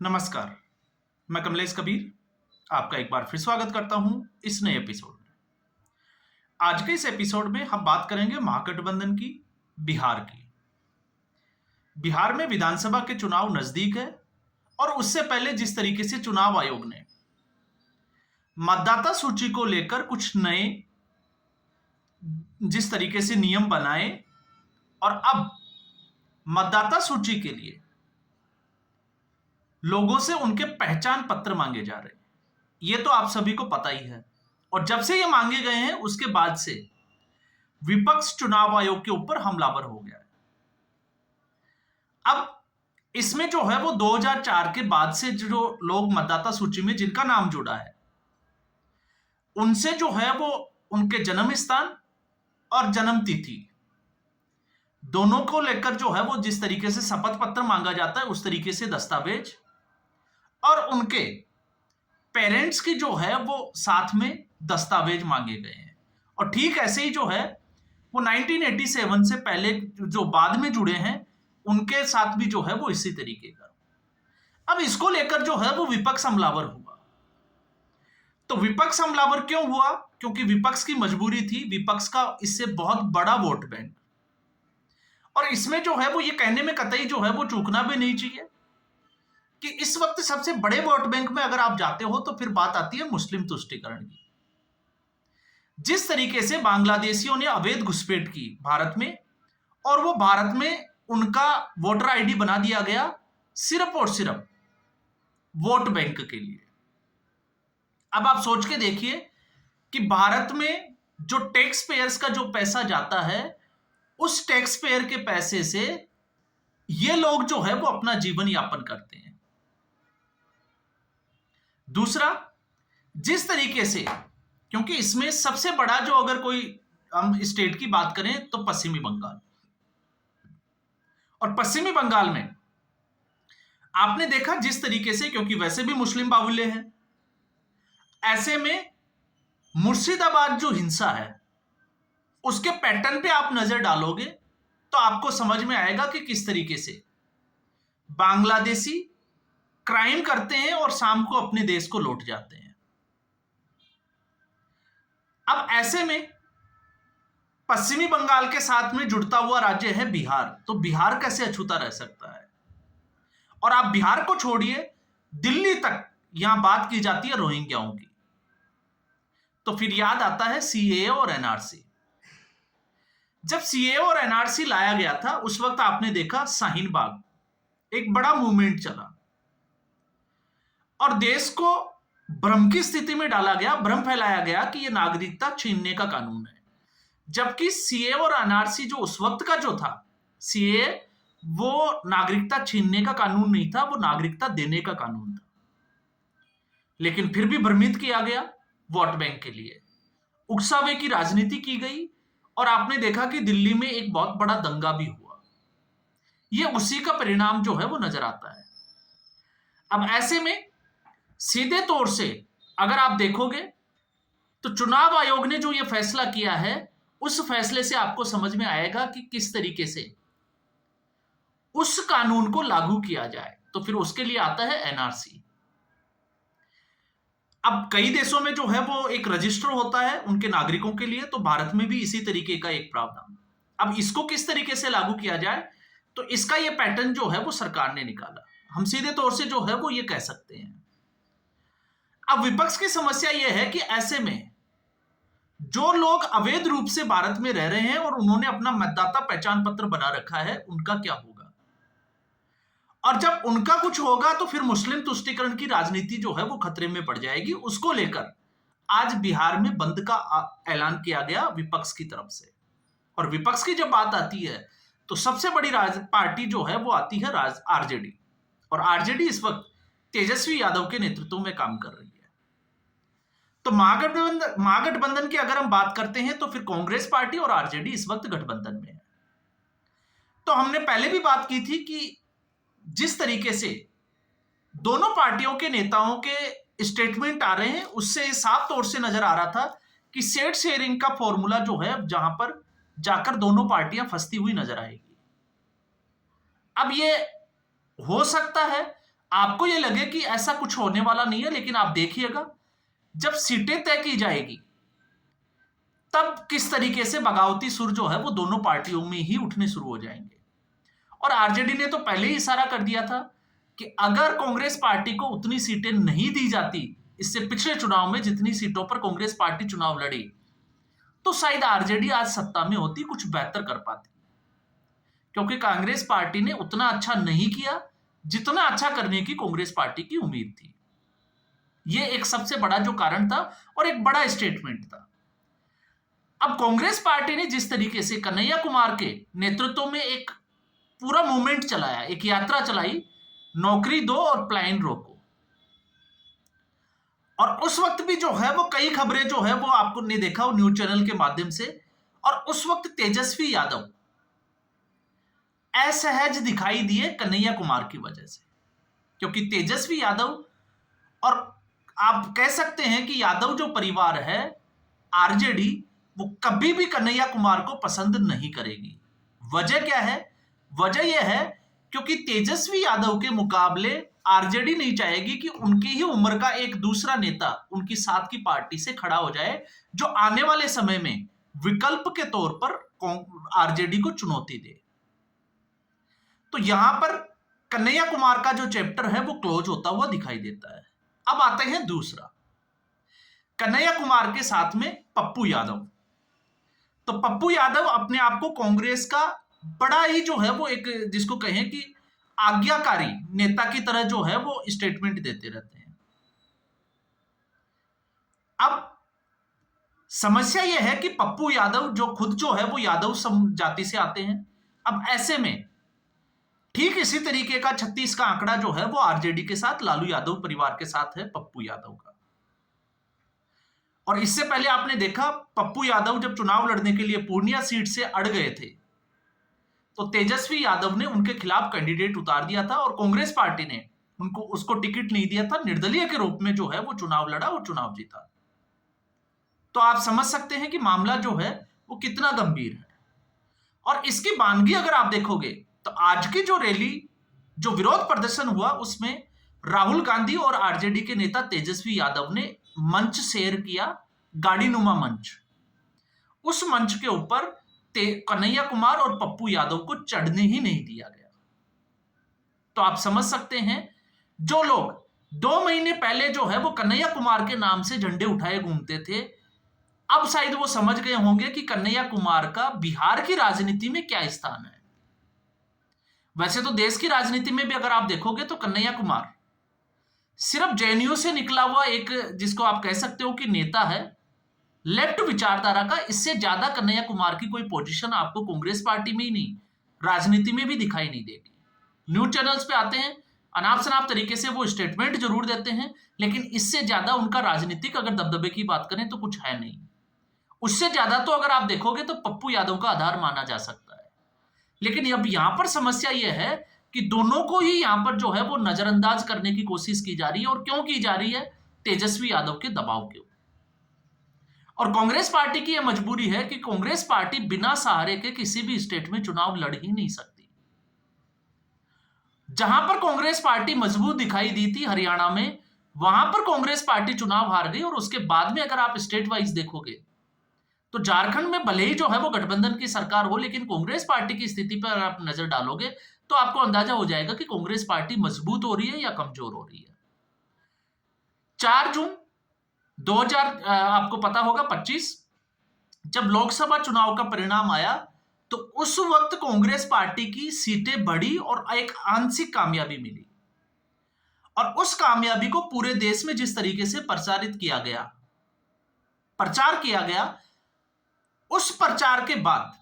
नमस्कार, मैं कमलेश कबीर आपका एक बार फिर स्वागत करता हूं इस नए एपिसोड में। आज के इस एपिसोड में हम बात करेंगे महागठबंधन की, बिहार की। बिहार में विधानसभा के चुनाव नजदीक है और उससे पहले जिस तरीके से चुनाव आयोग ने मतदाता सूची को लेकर कुछ नए जिस तरीके से नियम बनाए और अब मतदाता सूची के लिए लोगों से उनके पहचान पत्र मांगे जा रहे हैं, ये तो आप सभी को पता ही है। और जब से ये मांगे गए हैं उसके बाद से विपक्ष चुनाव आयोग के ऊपर हमलावर हो गया है। अब इसमें जो है वो 2004 के बाद से जो लोग मतदाता सूची में जिनका नाम जुड़ा है उनसे जो है वो उनके जन्म स्थान और जन्म तिथि दोनों को लेकर जो है वो जिस तरीके से शपथ पत्र मांगा जाता है उस तरीके से दस्तावेज और उनके पेरेंट्स की जो है वो साथ में दस्तावेज मांगे गए हैं। और ठीक ऐसे ही जो है वो 1987 से पहले जो बाद में जुड़े हैं उनके साथ भी जो है वो इसी तरीके का। अब इसको लेकर जो है वो विपक्ष हमलावर हुआ। तो विपक्ष हमलावर क्यों हुआ? क्योंकि विपक्ष की मजबूरी थी, विपक्ष का इससे बहुत बड़ा वोट बैंक। और इसमें जो है वो ये कहने में कतई जो है वो चूकना भी नहीं चाहिए कि इस वक्त सबसे बड़े वोट बैंक में अगर आप जाते हो तो फिर बात आती है मुस्लिम तुष्टीकरण की। जिस तरीके से बांग्लादेशियों ने अवैध घुसपैठ की भारत में और वो भारत में उनका वोटर आईडी बना दिया गया सिर्फ और सिर्फ वोट बैंक के लिए। अब आप सोच के देखिए कि भारत में जो टैक्स पेयर्स का जो पैसा जाता है उस टैक्स पेयर के पैसे से ये लोग जो है वो अपना जीवन यापन करते हैं। दूसरा, जिस तरीके से, क्योंकि इसमें सबसे बड़ा जो अगर कोई हम स्टेट की बात करें तो पश्चिमी बंगाल, और पश्चिमी बंगाल में आपने देखा जिस तरीके से, क्योंकि वैसे भी मुस्लिम बाहुल्य है, ऐसे में मुर्शिदाबाद जो हिंसा है उसके पैटर्न पे आप नजर डालोगे तो आपको समझ में आएगा कि किस तरीके से बांग्लादेशी क्राइम करते हैं और शाम को अपने देश को लौट जाते हैं। अब ऐसे में पश्चिमी बंगाल के साथ में जुड़ता हुआ राज्य है बिहार, तो बिहार कैसे अछूता रह सकता है? और आप बिहार को छोड़िए, दिल्ली तक यहां बात की जाती है रोहिंग्याओं की, तो फिर याद आता है सीएए और एनआरसी। जब सीएए और एनआरसी लाया गया था उस वक्त आपने देखा शाहीन बाग एक बड़ा मूवमेंट चला और देश को भ्रम की स्थिति में डाला गया, भ्रम फैलाया गया कि यह नागरिकता छीनने का कानून है। जबकि सीएए और एनआरसी जो उस वक्त का जो था, सीएए वो नागरिकता छीनने का कानून नहीं था, वो नागरिकता देने का कानून था। लेकिन फिर भी भ्रमित किया गया वोट बैंक के लिए, उकसावे की राजनीति की गई और आपने देखा कि दिल्ली में एक बहुत बड़ा दंगा भी हुआ। यह उसी का परिणाम जो है वो नजर आता है। अब ऐसे में सीधे तौर से अगर आप देखोगे तो चुनाव आयोग ने जो यह फैसला किया है उस फैसले से आपको समझ में आएगा कि किस तरीके से उस कानून को लागू किया जाए। तो फिर उसके लिए आता है एनआरसी। अब कई देशों में जो है वो एक रजिस्टर होता है उनके नागरिकों के लिए, तो भारत में भी इसी तरीके का एक प्रावधान। अब इसको किस तरीके से लागू किया जाए तो इसका ये पैटर्न जो है वो सरकार ने निकाला। हम सीधे तौर से जो है वो ये कह सकते हैं। अब विपक्ष की समस्या यह है कि ऐसे में जो लोग अवैध रूप से भारत में रह रहे हैं और उन्होंने अपना मतदाता पहचान पत्र बना रखा है उनका क्या होगा? और जब उनका कुछ होगा तो फिर मुस्लिम तुष्टीकरण की राजनीति जो है वो खतरे में पड़ जाएगी। उसको लेकर आज बिहार में बंद का ऐलान किया गया विपक्ष की तरफ से। और विपक्ष की जब बात आती है तो सबसे बड़ी पार्टी जो है वो आती है आरजेडी, और आरजेडी इस वक्त तेजस्वी यादव के नेतृत्व में काम कर रही है। तो महागठबंधन की अगर हम बात करते हैं तो फिर कांग्रेस पार्टी और आरजेडी इस वक्त गठबंधन में है। तो हमने पहले भी बात की थी कि जिस तरीके से दोनों पार्टियों के नेताओं के स्टेटमेंट आ रहे हैं उससे साफ तौर से नजर आ रहा था कि सेट शेयरिंग का फॉर्मूला जो है जहां पर जाकर दोनों पार्टियां फंसती हुई नजर आएगी। अब ये हो सकता है आपको ये लगे कि ऐसा कुछ होने वाला नहीं है, लेकिन आप देखिएगा जब सीटें तय की जाएगी तब किस तरीके से बगावती सुर जो है वो दोनों पार्टियों में ही उठने शुरू हो जाएंगे। और आरजेडी ने तो पहले ही इशारा कर दिया था कि अगर कांग्रेस पार्टी को उतनी सीटें नहीं दी जाती इससे पिछले चुनाव में जितनी सीटों पर कांग्रेस पार्टी चुनाव लड़ी, तो शायद आरजेडी आज सत्ता में होती, कुछ बेहतर कर पाती। क्योंकि कांग्रेस पार्टी ने उतना अच्छा नहीं किया जितना अच्छा करने की कांग्रेस पार्टी की उम्मीद थी। यह एक सबसे बड़ा जो कारण था और एक बड़ा स्टेटमेंट था। अब कांग्रेस पार्टी ने जिस तरीके से कन्हैया कुमार के नेतृत्व में एक पूरा मूवमेंट चलाया, एक यात्रा चलाई, नौकरी दो और पलायन रोको, और उस वक्त भी जो है वो कई खबरें जो है वो आपको ने देखा हो न्यूज चैनल के माध्यम से, और उस वक्त तेजस्वी यादव असहज दिखाई दिए कन्हैया कुमार की वजह से। क्योंकि तेजस्वी यादव, और आप कह सकते हैं कि यादव जो परिवार है आरजेडी, वो कभी भी कन्हैया कुमार को पसंद नहीं करेगी। वजह क्या है? वजह यह है क्योंकि तेजस्वी यादव के मुकाबले आरजेडी नहीं चाहेगी कि उनकी ही उम्र का एक दूसरा नेता उनकी साथ की पार्टी से खड़ा हो जाए, जो आने वाले समय में विकल्प के तौर पर आरजेडी को चुनौती दे। तो यहां पर कन्हैया कुमार का जो चैप्टर है वो क्लोज होता हुआ दिखाई देता है। अब आते हैं दूसरा, कन्हैया कुमार के साथ में पप्पू यादव। तो पप्पू यादव अपने आप को कांग्रेस का बड़ा ही जो है वो एक, जिसको कहें कि आज्ञाकारी नेता की तरह जो है वो स्टेटमेंट देते रहते हैं। अब समस्या यह है कि पप्पू यादव जो खुद जो है वो यादव जाति से आते हैं। अब ऐसे में ठीक इसी तरीके का 36 का आंकड़ा जो है वो आरजेडी के साथ, लालू यादव परिवार के साथ है पप्पू यादव का। और इससे पहले आपने देखा पप्पू यादव जब चुनाव लड़ने के लिए पूर्णिया सीट से अड़ गए थे तो तेजस्वी यादव ने उनके खिलाफ कैंडिडेट उतार दिया था और कांग्रेस पार्टी ने उसको टिकट नहीं दिया था, निर्दलीय के रूप में जो है वो चुनाव लड़ा और चुनाव जीता। तो आप समझ सकते हैं कि मामला जो है वो कितना गंभीर है। और इसकी वानगी अगर आप देखोगे तो आज की जो रैली, जो विरोध प्रदर्शन हुआ, उसमें राहुल गांधी और आरजेडी के नेता तेजस्वी यादव ने मंच शेयर किया, गाड़ीनुमा मंच। उस मंच के ऊपर कन्हैया कुमार और पप्पू यादव को चढ़ने ही नहीं दिया गया। तो आप समझ सकते हैं जो लोग 2 महीने पहले जो है वो कन्हैया कुमार के नाम से झंडे उठाए घूमते थे, अब शायद वो समझ गए होंगे कि कन्हैया कुमार का बिहार की राजनीति में क्या स्थान है। वैसे तो देश की राजनीति में भी अगर आप देखोगे तो कन्हैया कुमार सिर्फ जेएनयू से निकला हुआ एक, जिसको आप कह सकते हो कि नेता है, लेफ्ट विचारधारा का। इससे ज्यादा कन्हैया कुमार की कोई पोजीशन आपको कांग्रेस पार्टी में ही नहीं, राजनीति में भी दिखाई नहीं देगी। न्यूज चैनल्स पे आते हैं, अनाप शनाप तरीके से वो स्टेटमेंट जरूर देते हैं, लेकिन इससे ज्यादा उनका राजनीतिक अगर दबदबे की बात करें तो कुछ है नहीं। उससे ज्यादा तो अगर आप देखोगे तो पप्पू यादव का आधार माना जा सकता है। लेकिन अब यहां पर समस्या यह है कि दोनों को ही यहां पर जो है वो नजरअंदाज करने की कोशिश की जा रही है। और क्यों की जा रही है? तेजस्वी यादव के दबाव के। और कांग्रेस पार्टी की यह मजबूरी है कि कांग्रेस पार्टी बिना सहारे के किसी भी स्टेट में चुनाव लड़ ही नहीं सकती। जहां पर कांग्रेस पार्टी मजबूत दिखाई दी थी हरियाणा में, वहां पर कांग्रेस पार्टी चुनाव हार गई। और उसके बाद में अगर आप स्टेट वाइज देखोगे तो झारखंड में भले ही जो है वो गठबंधन की सरकार हो, लेकिन कांग्रेस पार्टी की स्थिति पर आप नजर डालोगे तो आपको अंदाजा हो जाएगा कि कांग्रेस पार्टी मजबूत हो रही है या कमजोर हो रही है। 4 जून 2000 आपको पता होगा 25, जब लोकसभा चुनाव का परिणाम आया तो उस वक्त कांग्रेस पार्टी की सीटें बढ़ी और एक आंशिक कामयाबी मिली। और उस कामयाबी को पूरे देश में जिस तरीके से प्रचार किया गया, उस प्रचार के बाद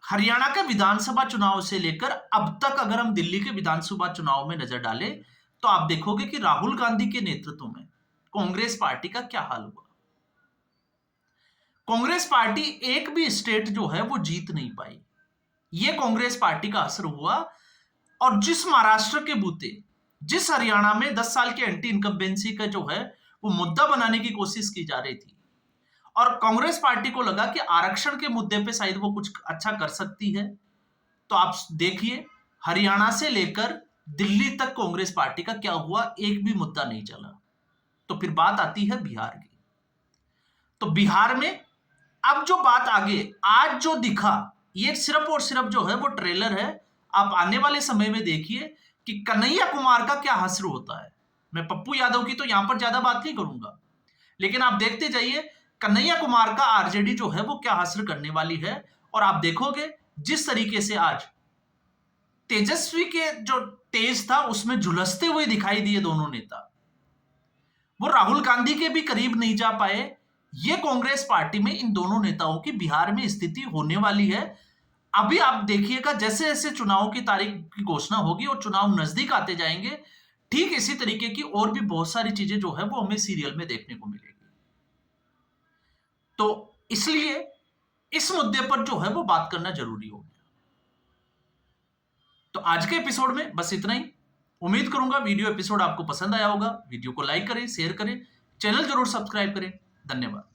हरियाणा के विधानसभा चुनाव से लेकर अब तक अगर हम दिल्ली के विधानसभा चुनाव में नजर डालें तो आप देखोगे कि राहुल गांधी के नेतृत्व में कांग्रेस पार्टी का क्या हाल हुआ। कांग्रेस पार्टी एक भी स्टेट जो है वो जीत नहीं पाई। यह कांग्रेस पार्टी का असर हुआ। और जिस महाराष्ट्र के बूते, जिस हरियाणा में 10 साल के एंटी इनकम्बेंसी का जो है वो मुद्दा बनाने की कोशिश की जा रही थी, और कांग्रेस पार्टी को लगा कि आरक्षण के मुद्दे पे शायद वो कुछ अच्छा कर सकती है, तो आप देखिए हरियाणा से लेकर दिल्ली तक कांग्रेस पार्टी का क्या हुआ, एक भी मुद्दा नहीं चला। तो फिर बात आती है बिहार की। तो बिहार में अब जो बात आगे आज जो दिखा, ये सिर्फ और सिर्फ जो है वो ट्रेलर है। आप आने वाले समय में देखिए कि कन्हैया कुमार का क्या हश्र होता है। मैं पप्पू यादव की तो यहां पर ज्यादा बात नहीं करूंगा, लेकिन आप देखते जाइए कन्हैया कुमार का आरजेडी जो है वो क्या हश्र करने वाली है। और आप देखोगे जिस तरीके से आज तेजस्वी के जो तेज था उसमें झुलसते हुए दिखाई दिए दोनों नेता, वो राहुल गांधी के भी करीब नहीं जा पाए। ये कांग्रेस पार्टी में इन दोनों नेताओं की बिहार में स्थिति होने वाली है। अभी आप देखिएगा जैसे जैसे चुनाव की तारीख की घोषणा होगी और चुनाव नजदीक आते जाएंगे, ठीक इसी तरीके की और भी बहुत सारी चीजें जो है वो हमें सीरियल में देखने को मिलेगी। तो इसलिए इस मुद्दे पर जो है वो बात करना जरूरी हो गया। तो आज के एपिसोड में बस इतना ही। उम्मीद करूंगा वीडियो एपिसोड आपको पसंद आया होगा। वीडियो को लाइक करें, शेयर करें, चैनल जरूर सब्सक्राइब करें। धन्यवाद।